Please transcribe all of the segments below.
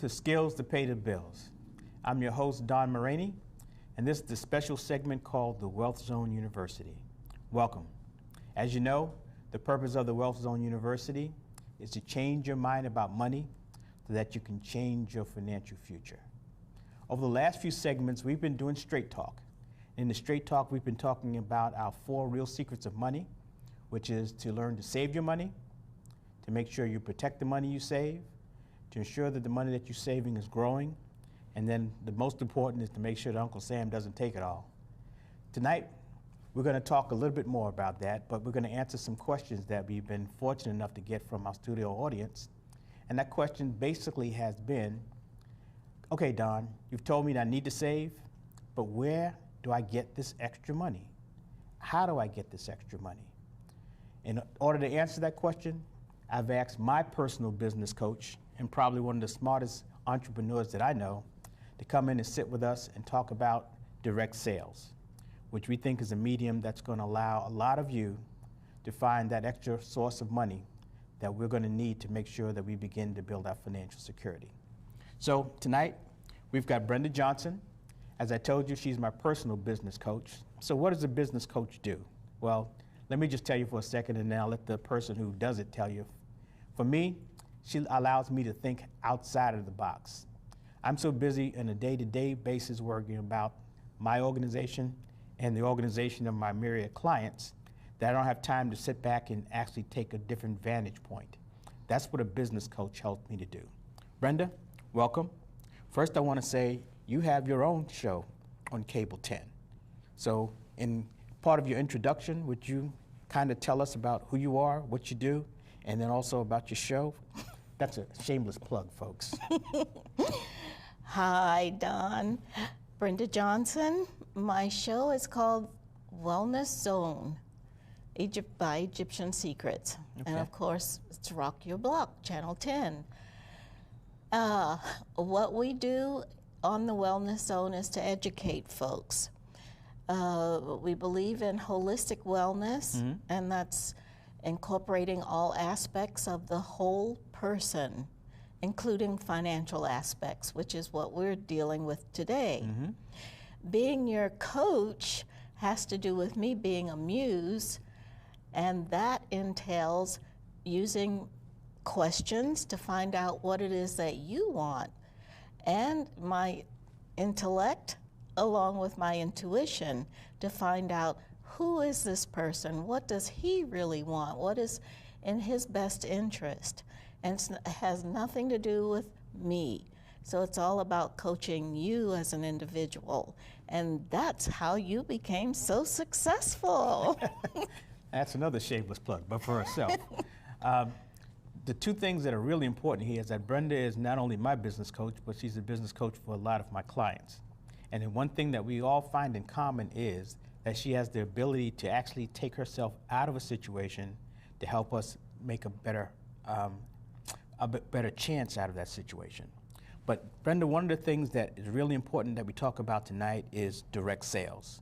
to Skills to Pay the Bills. I'm your host, Don Moraney, and this is the special segment called the Wealth Zone University. Welcome. As you know, the purpose of the Wealth Zone University is to change your mind about money so that you can change your financial future. Over the last few segments, we've been doing Straight Talk. In the Straight Talk, we've been talking about our 4 real secrets of money, which is to learn to save your money, to make sure you protect the money you save, to ensure that the money that you're saving is growing, and then the most important is to make sure that Uncle Sam doesn't take it all. Tonight, we're going to talk a little bit more about that, but we're going to answer some questions that we've been fortunate enough to get from our studio audience. And that question basically has been, okay, Don, you've told me that I need to save, but where do I get this extra money? How do I get this extra money? In order to answer that question, I've asked my personal business coach, and probably one of the smartest entrepreneurs that I know, to come in and sit with us and talk about direct sales, which we think is a medium that's going to allow a lot of you to find that extra source of money that we're going to need to make sure that we begin to build our financial security. So tonight, we've got Brenda Johnson. As I told you, she's my personal business coach. So what does a business coach do? Well, let me just tell you for a second, and then I'll let the person who does it tell you. For me, she allows me to think outside of the box. I'm so busy on a day-to-day basis working about my organization and the organization of my myriad clients that I don't have time to sit back and actually take a different vantage point. That's what a business coach helped me to do. Brenda, welcome. First, I want to say you have your own show on Cable 10. So in part of your introduction, would you kind of tell us about who you are, what you do, and then also about your show? That's a shameless plug, folks. Hi, Don. Brenda Johnson. My show is called Wellness Zone, Egypt by Egyptian Secrets. Okay. And of course, it's Rock Your Block, Channel 10. What we do on the Wellness Zone is to educate folks. We believe in holistic wellness, and that's incorporating all aspects of the whole person, including financial aspects, which is what we're dealing with today. Being your coach has to do with me being a muse, and that entails using questions to find out what it is that you want, and my intellect along with my intuition to find out who is this person, what does he really want, what is in his best interest. And it has nothing to do with me. So it's all about coaching you as an individual. And that's how you became so successful. That's another shameless plug, but for herself. The 2 things that are really important here is that Brenda is not only my business coach, but she's a business coach for a lot of my clients. And then one thing that we all find in common is that she has the ability to actually take herself out of a situation to help us make a better chance out of that situation. But Brenda, one of the things that is really important that we talk about tonight is direct sales.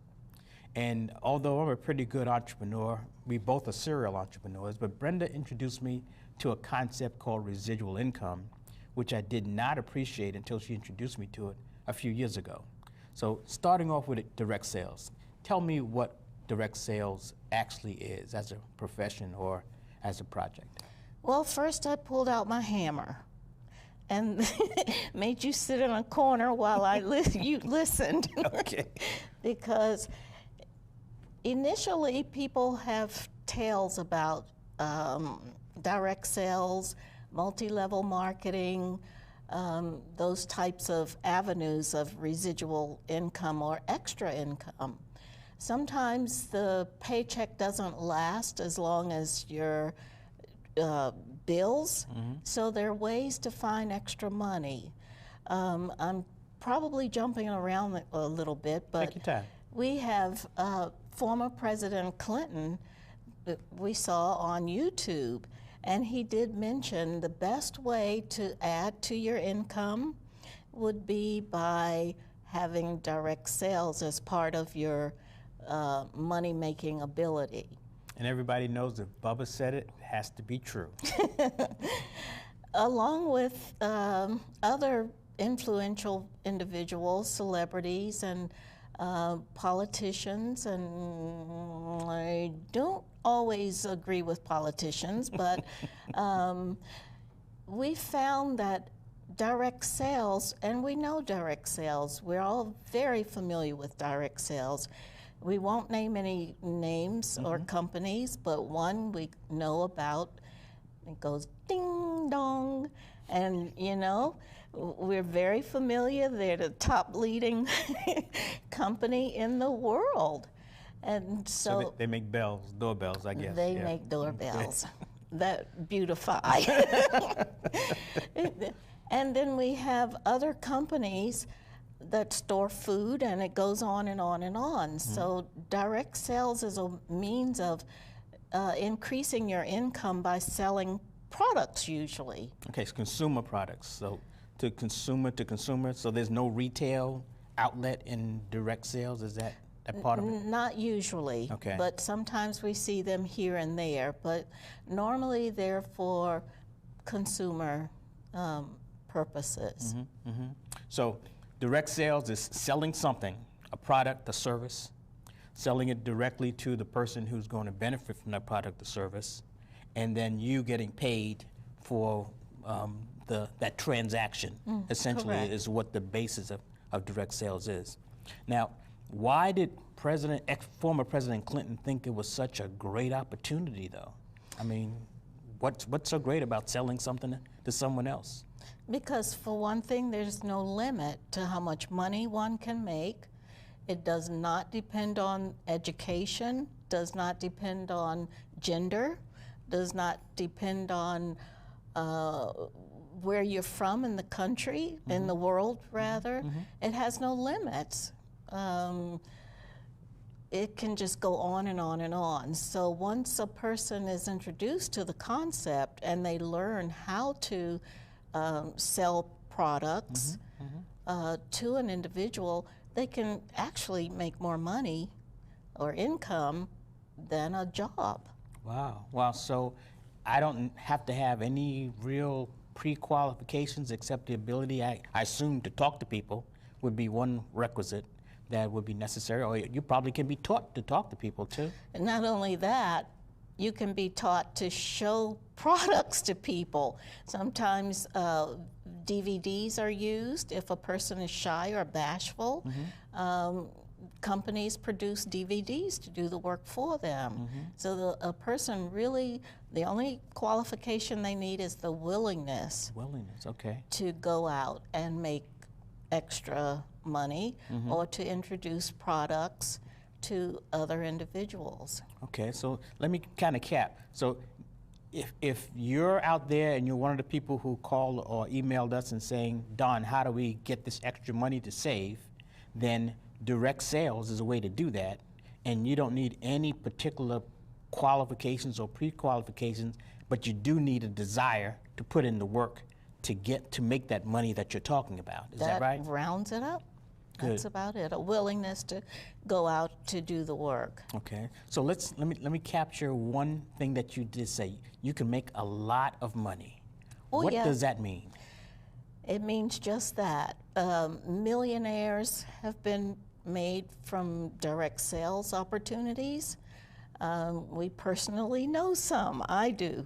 And although I'm a pretty good entrepreneur, we both are serial entrepreneurs, but Brenda introduced me to a concept called residual income, which I did not appreciate until she introduced me to it a few years ago. So starting off with direct sales, tell me what direct sales actually is as a profession or as a project. Well, first I pulled out my hammer and made you sit in a corner while you listened. Okay. Because initially people have tales about direct sales, multi-level marketing, those types of avenues of residual income or extra income. Sometimes the paycheck doesn't last as long as your bills, so there are ways to find extra money. I'm probably jumping around a little bit, but take your time. We have former President Clinton that we saw on YouTube, and he did mention the best way to add to your income would be by having direct sales as part of your money-making ability. And everybody knows if Bubba said it, it has to be true. along with other influential individuals, celebrities, and politicians. And I don't always agree with politicians, but we found that direct sales, and we know direct sales, we're all very familiar with direct sales. We won't name any names or companies, but one we know about, it goes ding dong, and you know, we're very familiar. They're the top leading company in the world. And so they make bells, doorbells, I guess. They make doorbells that beautify. And then we have other companies that store food, and it goes on and on and on. So direct sales is a means of increasing your income by selling products usually. Okay, it's consumer products. So to consumer, so there's no retail outlet in direct sales, is that part of it? Not usually, okay. But sometimes we see them here and there, but normally they're for consumer purposes. So direct sales is selling something, a product, a service, selling it directly to the person who's going to benefit from that product or service, and then you getting paid for that transaction, essentially, correct. Is what the basis of direct sales is. Now, why did former President Clinton think it was such a great opportunity, though? I mean, what's so great about selling something to someone else? Because for one thing, there's no limit to how much money one can make. It does not depend on education, does not depend on gender, does not depend on where you're from in the country, in the world rather. It has no limits. It can just go on and on and on. So once a person is introduced to the concept and they learn how to sell products to an individual, they can actually make more money or income than a job. Wow. Wow. So I don't have to have any real pre-qualifications except the ability, I assume, to talk to people would be one requisite that would be necessary, or you probably can be taught to talk to people too. And not only that, you can be taught to show products to people. Sometimes DVDs are used if a person is shy or bashful. Companies produce DVDs to do the work for them. So a person really, the only qualification they need is the willingness. Willingness, okay. To go out and make extra money or to introduce products to other individuals. Okay, so let me kind of cap. So if you're out there and you're one of the people who called or emailed us and saying, Don, how do we get this extra money to save, then direct sales is a way to do that, and you don't need any particular qualifications or pre-qualifications, but you do need a desire to put in the work to make that money that you're talking about. Is that right? That rounds it up. Good. That's about it. A willingness to go out to do the work. Okay. So let me capture one thing that you did say. You can make a lot of money. Oh, what yeah. does that mean? It means just that. Millionaires have been made from direct sales opportunities. We personally know some. I do.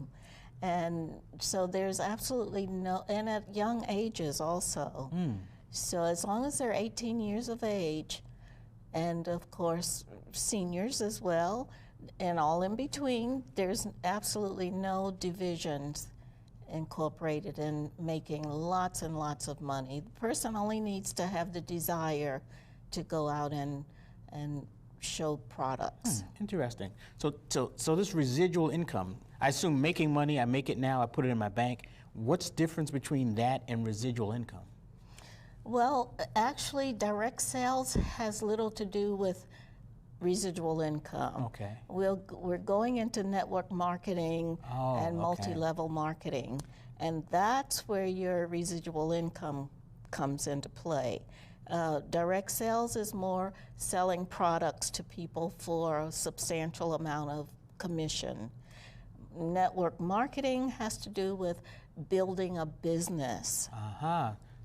And so there's absolutely no, and at young ages also. So as long as they're 18 years of age, and of course seniors as well, and all in between, there's absolutely no divisions incorporated in making lots and lots of money. The person only needs to have the desire to go out and show products. Interesting. So this residual income, I assume making money, I make it now, I put it in my bank. What's the difference between that and residual income? Well, actually, direct sales has little to do with residual income. Okay. We're going into network marketing and multi-level marketing, and that's where your residual income comes into play. Direct sales is more selling products to people for a substantial amount of commission. Network marketing has to do with building a business.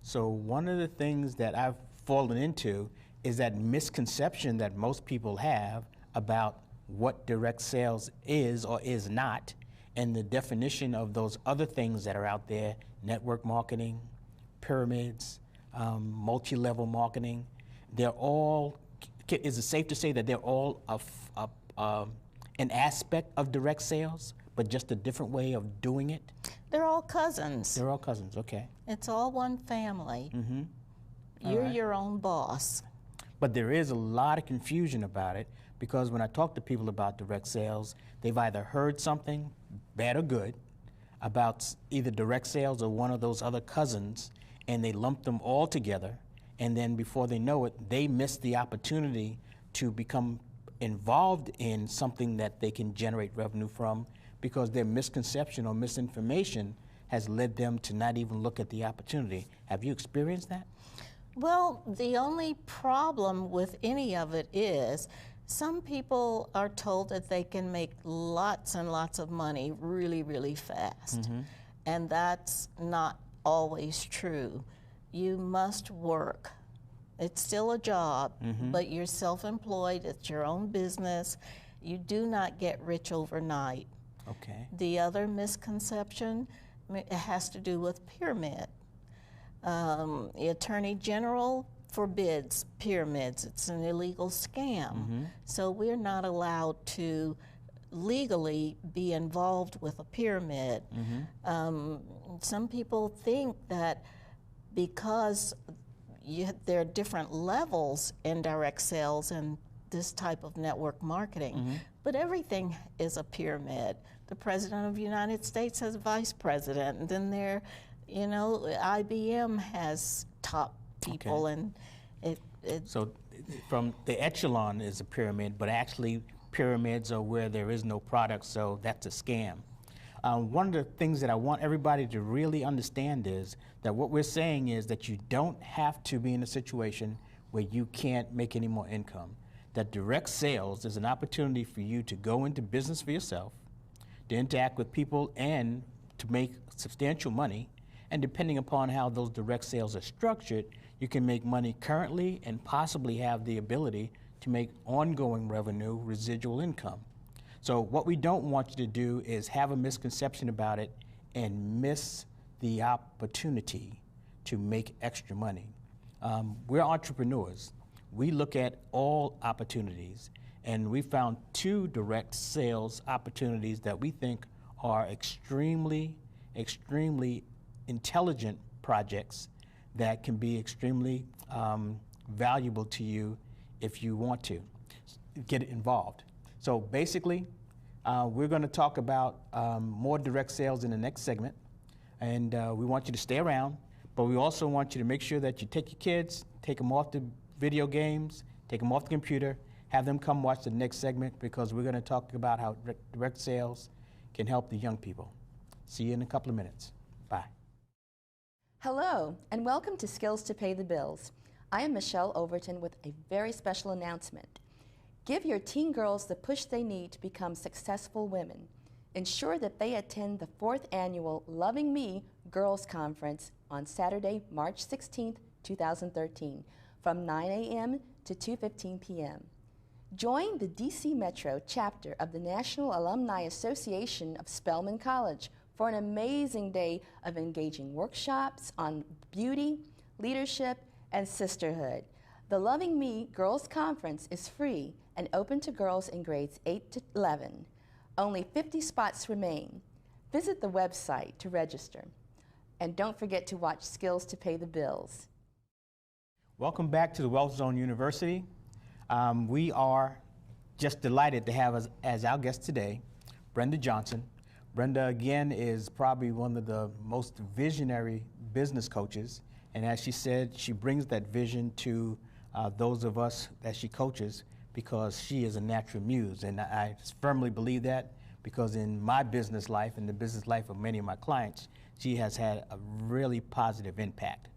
So one of the things that I've fallen into is that misconception that most people have about what direct sales is or is not, and the definition of those other things that are out there: network marketing, pyramids, multi-level marketing. They're all, is it safe to say that they're all an aspect of direct sales, but just a different way of doing it? They're all cousins. They're all cousins, okay. It's all one family. You're right. your own boss. But there is a lot of confusion about it, because when I talk to people about direct sales, they've either heard something, bad or good, about either direct sales or one of those other cousins, and they lump them all together, and then before they know it, they miss the opportunity to become involved in something that they can generate revenue from, because their misconception or misinformation has led them to not even look at the opportunity. Have you experienced that? Well, the only problem with any of it is some people are told that they can make lots and lots of money really, really fast. And that's not always true. You must work. It's still a job, but you're self-employed, it's your own business. You do not get rich overnight. Okay. The other misconception, it has to do with pyramid. The Attorney General forbids pyramids. It's an illegal scam. So we're not allowed to legally be involved with a pyramid. Some people think that because there are different levels in direct sales and this type of network marketing, but everything is a pyramid. The President of the United States has a vice president, and then there, you know, IBM has top people, and So from the echelon is a pyramid, but actually pyramids are where there is no product, so that's a scam. One of the things that I want everybody to really understand is that what we're saying is that you don't have to be in a situation where you can't make any more income. That direct sales is an opportunity for you to go into business for yourself, to interact with people, and to make substantial money. And depending upon how those direct sales are structured, you can make money currently and possibly have the ability to make ongoing revenue, residual income. So what we don't want you to do is have a misconception about it and miss the opportunity to make extra money. We're entrepreneurs. We look at all opportunities, and we found 2 direct sales opportunities that we think are extremely, extremely intelligent projects that can be extremely valuable to you if you want to get involved. So basically, we're going to talk about more direct sales in the next segment, and we want you to stay around, but we also want you to make sure that you take your kids, take them off the video games, take them off the computer, have them come watch the next segment, because we're going to talk about how direct sales can help the young people. See you in a couple of minutes. Bye. Hello, and welcome to Skills to Pay the Bills. I am Michelle Overton with a very special announcement. Give your teen girls the push they need to become successful women. Ensure that they attend the 4th annual Loving Me Girls Conference on Saturday, March 16th, 2013, from 9 a.m. to 2:15 p.m. Join the DC Metro chapter of the National Alumni Association of Spelman College for an amazing day of engaging workshops on beauty, leadership, and sisterhood. The Loving Me Girls Conference is free and open to girls in grades 8 to 11. Only 50 spots remain. Visit the website to register. And don't forget to watch Skills to Pay the Bills. Welcome back to the Wealth Zone University. We are just delighted to have as our guest today, Brenda Johnson. Brenda, again, is probably one of the most visionary business coaches. And as she said, she brings that vision to those of us that she coaches, because she is a natural muse. And I firmly believe that, because in my business life and the business life of many of my clients, she has had a really positive impact.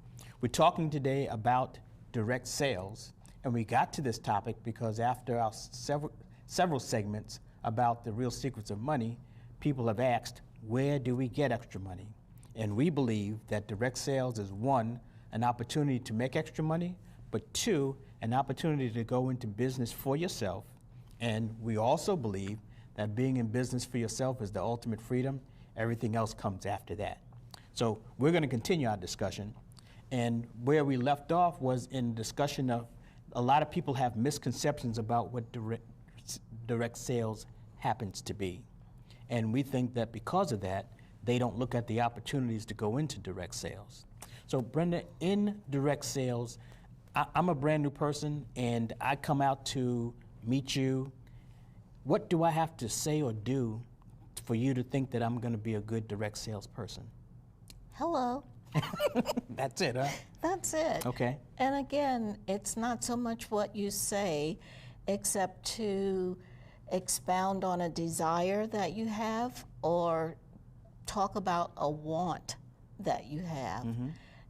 We're talking today about direct sales, and we got to this topic because after our several segments about the real secrets of money, people have asked, where do we get extra money? And we believe that direct sales is one, an opportunity to make extra money, but two, an opportunity to go into business for yourself. And we also believe that being in business for yourself is the ultimate freedom. Everything else comes after that. So we're going to continue our discussion. And where we left off was in discussion of a lot of people have misconceptions about what direct sales happens to be. And we think that because of that, they don't look at the opportunities to go into direct sales. So Brenda, in direct sales, I'm a brand new person and I come out to meet you. What do I have to say or do for you to think that I'm going to be a good direct sales person? Hello. That's it, huh? That's it. Okay. And again, it's not so much what you say, except to expound on a desire that you have or talk about a want that you have.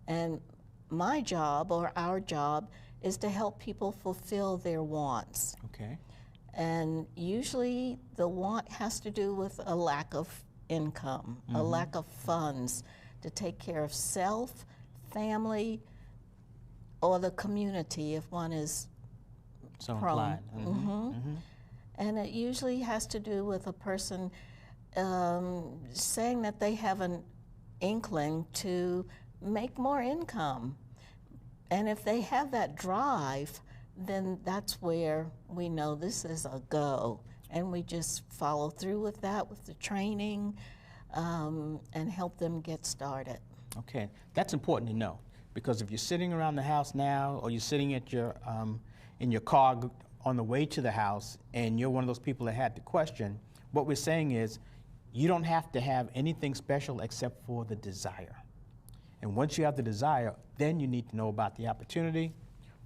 And my job or our job is to help people fulfill their wants. Okay. And usually the want has to do with a lack of income, a lack of funds to take care of self, family, or the community if one is So prone. inclined. And it usually has to do with a person saying that they have an inkling to make more income. And if they have that drive, then that's where we know this is a go. And we just follow through with that, with the training, and help them get started. Okay, that's important to know, because if you're sitting around the house now, or you're sitting at your in your car on the way to the house, and you're one of those people that had the question, what we're saying is you don't have to have anything special except for the desire. And once you have the desire, then you need to know about the opportunity.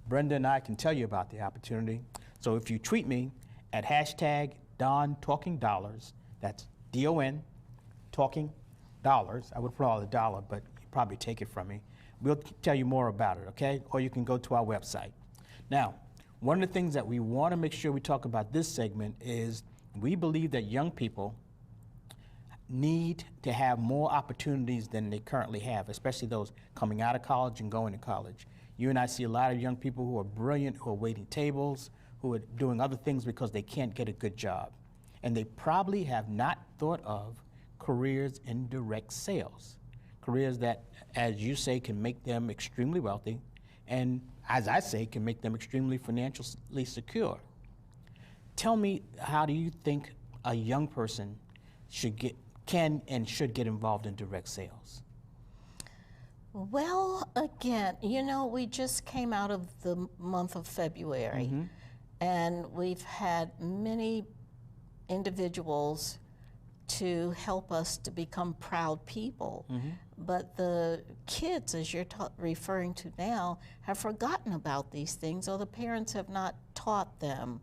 Brenda and I can tell you about the opportunity. So if you tweet me at hashtag #DonTalkingDollars, that's D-O-N, Talking Dollars. I would put all the dollar, but you probably take it from me. We'll tell you more about it, okay? Or you can go to our website. Now, one of the things that we want to make sure we talk about this segment is we believe that young people need to have more opportunities than they currently have, especially those coming out of college and going to college. You and I see a lot of young people who are brilliant, who are waiting tables, who are doing other things because they can't get a good job. And they probably have not thought of careers in direct sales, careers that, as you say, can make them extremely wealthy, and as I say, can make them extremely financially secure. Tell me, how do you think a young person can and should get involved in direct sales? Well, again, you know, we just came out of the month of February, and we've had many individuals to help us to become proud people. But the kids, as you're referring to now, have forgotten about these things, or the parents have not taught them.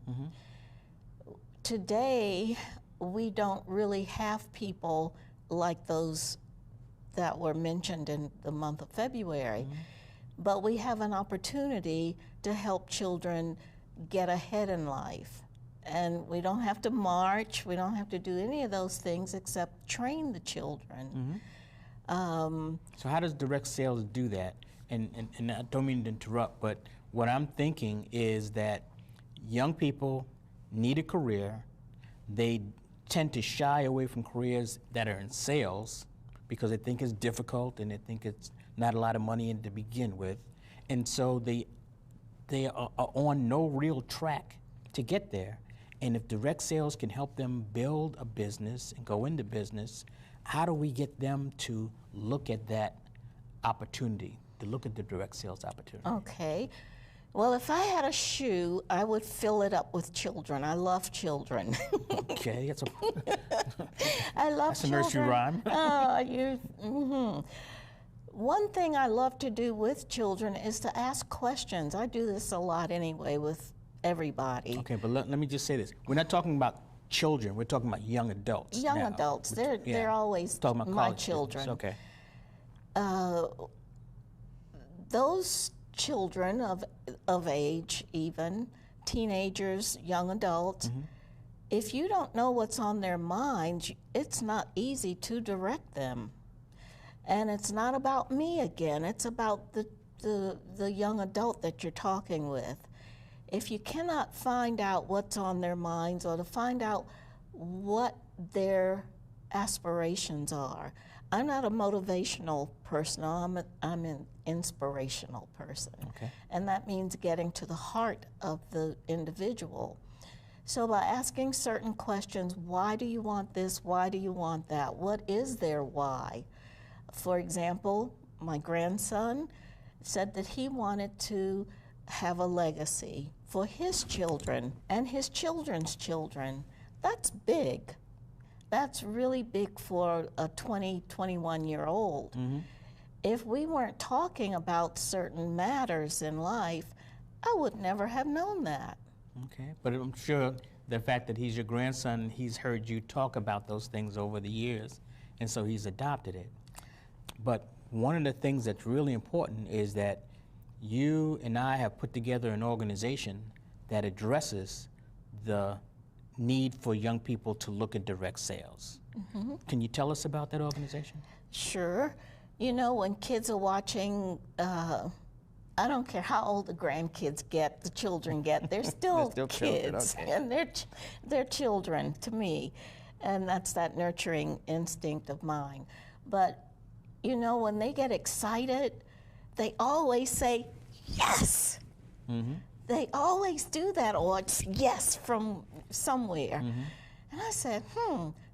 Today, we don't really have people like those that were mentioned in the month of February, but we have an opportunity to help children get ahead in life. And we don't have to march, we don't have to do any of those things except train the children. So how does direct sales do that? And I don't mean to interrupt, but what I'm thinking is that young people need a career. They tend to shy away from careers that are in sales because they think it's difficult and they think it's not a lot of money in to begin with. And so they are on no real track to get there. And if direct sales can help them build a business and go into business, how do we get them to look at that opportunity, to look at the direct sales opportunity? Okay. Well, if I had a shoe, I would fill it up with children. I love children. Okay, that's I love that's a children. nursery rhyme. One thing I love to do with children is to ask questions. I do this a lot anyway with everybody. Okay, but let me just say this. We're not talking about children. We're talking about young adults. Young now. adults, they're always Talking about my college children. students. Okay. Those children of age, even teenagers, young adults, if you don't know what's on their minds, it's not easy to direct them. And it's not about me again, it's about the young adult that you're talking with. If you cannot find out what's on their minds or to find out what their aspirations are. I'm not a motivational person, I'm an inspirational person. Okay. And that means getting to the heart of the individual. So by asking certain questions, why do you want this, why do you want that, what is their why? For example, my grandson said that he wanted to have a legacy for his children and his children's children. That's big. That's really big for a 20, 21-year-old. Mm-hmm. If we weren't talking about certain matters in life, I would never have known that. Okay, but I'm sure the fact that he's your grandson, he's heard you talk about those things over the years, and so he's adopted it. But one of the things that's really important is that you and I have put together an organization that addresses the need for young people to look at direct sales. Mm-hmm. Can you tell us about that organization? Sure. You know, when kids are watching, I don't care how old the grandkids get, the children get, they're still, still kids. children, okay. And they're children to me. And that's that nurturing instinct of mine. But, you know, when they get excited, they always say, yes. Mm-hmm. They always do that, or it's yes from somewhere. Mm-hmm. And I said,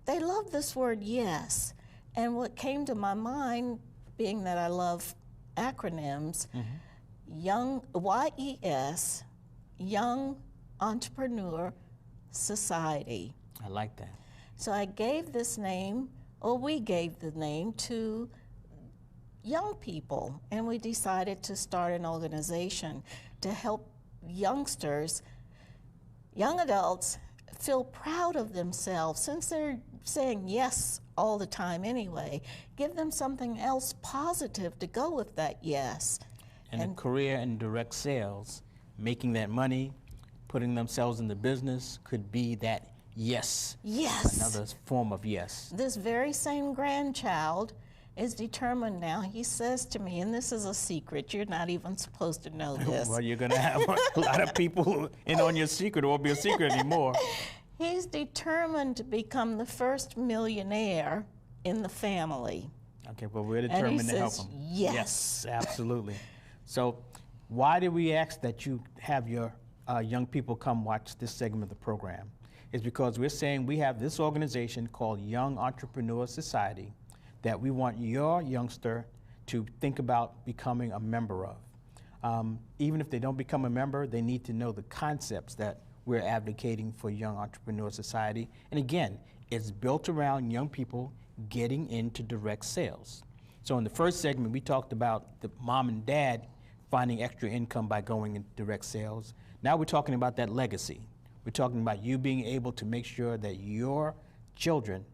they love this word yes. And what came to my mind, being that I love acronyms, Young, YES, Young Entrepreneur Society. I like that. So I gave this name, or we gave the name to young people, and we decided to start an organization to help youngsters, young adults, feel proud of themselves. Since they're saying yes all the time anyway, give them something else positive to go with that yes. And a career in direct sales, making that money, putting themselves in the business could be that yes. Yes. Another form of yes. This very same grandchild is determined now. He says to me, and this is a secret, you're not even supposed to know this. Well, you're going to have a lot of people in on your secret. It won't be a secret anymore. He's determined to become the first millionaire in the family. Okay, well, we're determined to help him. Yes. Yes, absolutely. So why did we ask that you have your young people come watch this segment of the program? It's because we're saying we have this organization called Young Entrepreneur Society that we want your youngster to think about becoming a member of. Even if they don't become a member, they need to know the concepts that we're advocating for Young Entrepreneur Society. And again, it's built around young people getting into direct sales. So in the first segment, we talked about the mom and dad finding extra income by going into direct sales. Now we're talking about that legacy. We're talking about you being able to make sure that your children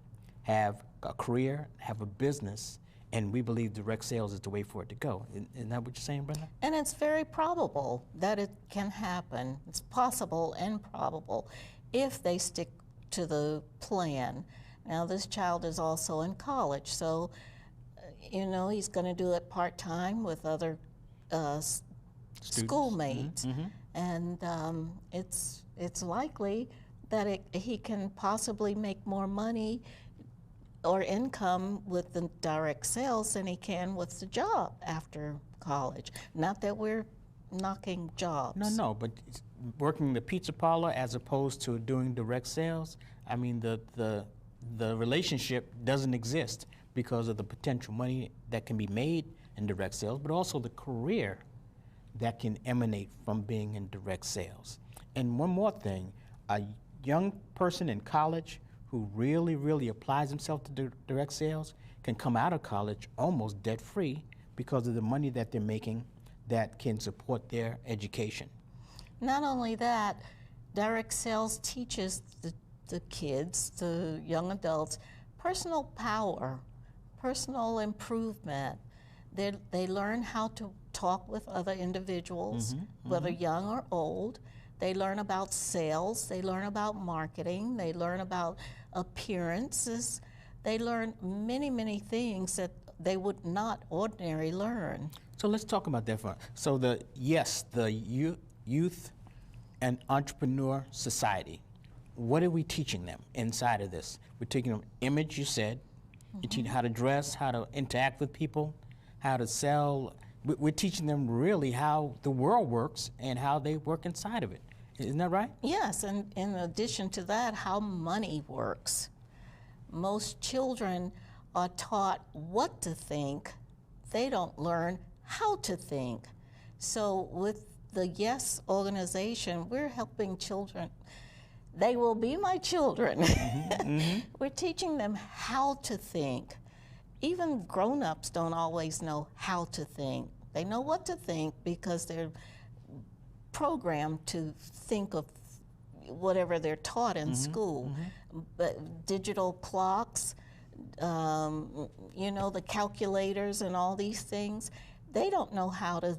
have a career, have a business, and we believe direct sales is the way for it to go. Isn't that what you're saying, Brenda? And it's very probable that it can happen. It's possible and probable if they stick to the plan. Now, this child is also in college, so, you know, he's going to do it part-time with other schoolmates. Mm-hmm. And it's likely that he can possibly make more money or income with the direct sales than he can with the job after college. Not that we're knocking jobs. No, but working the pizza parlor as opposed to doing direct sales, I mean, the relationship doesn't exist because of the potential money that can be made in direct sales, but also the career that can emanate from being in direct sales. And one more thing, a young person in college who really, really applies himself to direct sales can come out of college almost debt-free because of the money that they're making that can support their education. Not only that, direct sales teaches the kids, the young adults, personal power, personal improvement. They learn how to talk with other individuals, whether young or old. They learn about sales, they learn about marketing, they learn about appearances. They learn many, many things that they would not ordinarily learn. So let's talk about that for so the youth and entrepreneur society. What are we teaching them inside of this? We're teaching them image, you said. You're teaching how to dress, how to interact with people, how to sell. We're teaching them really how the world works and how they work inside of it. Isn't that right? Yes, and in addition to that, how money works. Most children are taught what to think. They don't learn how to think. So with the YES organization, we're helping children. They will be my children. We're teaching them how to think. Even grown-ups don't always know how to think. They know what to think because they're programmed to think of whatever they're taught in school. But digital clocks, you know, the calculators and all these things, they don't know how to,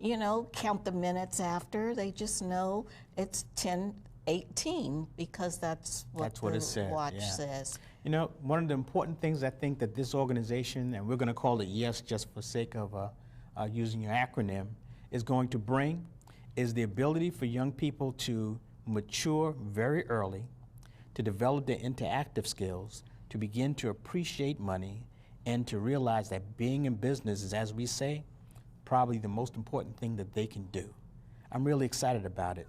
you know, count the minutes after. They just know it's 10:18 because that's what the watch says. You know, one of the important things I think that this organization, and we're going to call it YES just for sake of using your acronym, is going to bring is the ability for young people to mature very early, to develop their interactive skills, to begin to appreciate money, and to realize that being in business is, as we say, probably the most important thing that they can do. I'm really excited about it.